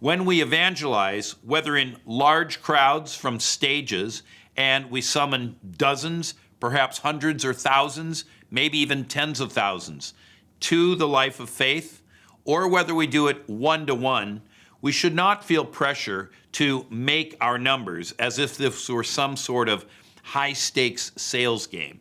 When we evangelize, whether in large crowds from stages, and we summon dozens, perhaps hundreds or thousands, maybe even tens of thousands, to the life of faith, or whether we do it one-to-one, we should not feel pressure to make our numbers as if this were some sort of high-stakes sales game.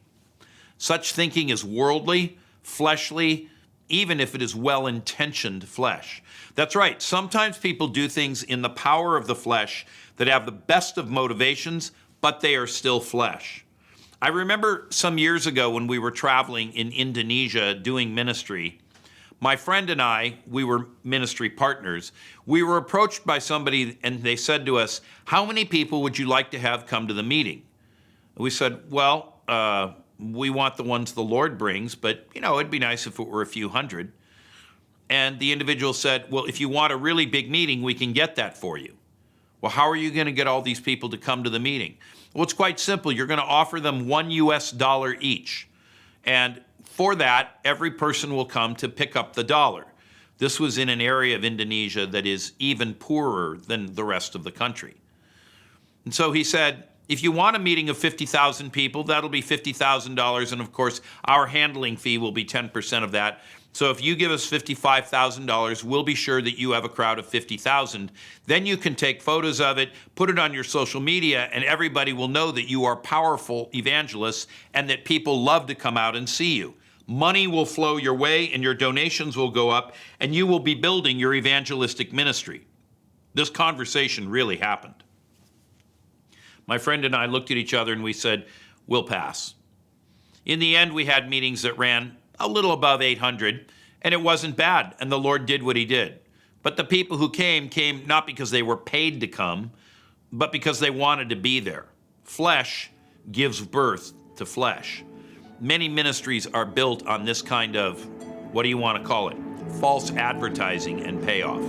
Such thinking is worldly, fleshly, even if it is well-intentioned flesh. That's right, sometimes people do things in the power of the flesh that have the best of motivations, but they are still flesh. I remember some years ago when we were traveling in Indonesia doing ministry, my friend and I, we were ministry partners, we were approached by somebody and they said to us, "How many people would you like to have come to the meeting?" We said, "Well, we want the ones the Lord brings, but it'd be nice if it were a few hundred." And the individual said, "Well, if you want a really big meeting, we can get that for you." Well, how are you going to get all these people to come to the meeting? Well, it's quite simple. You're going to offer them $1 each. And for that, every person will come to pick up the dollar. This was in an area of Indonesia that is even poorer than the rest of the country. And so he said, if you want a meeting of 50,000 people, that'll be $50,000. And of course, our handling fee will be 10% of that. So if you give us $55,000, we'll be sure that you have a crowd of 50,000. Then you can take photos of it, put it on your social media, and everybody will know that you are powerful evangelists and that people love to come out and see you. Money will flow your way and your donations will go up and you will be building your evangelistic ministry. This conversation really happened. My friend and I looked at each other and we said, we'll pass. In the end, we had meetings that ran a little above 800, and it wasn't bad, and the Lord did what he did. But the people who came not because they were paid to come, but because they wanted to be there. Flesh gives birth to flesh. Many ministries are built on this kind of, what do you want to call it, false advertising and payoff.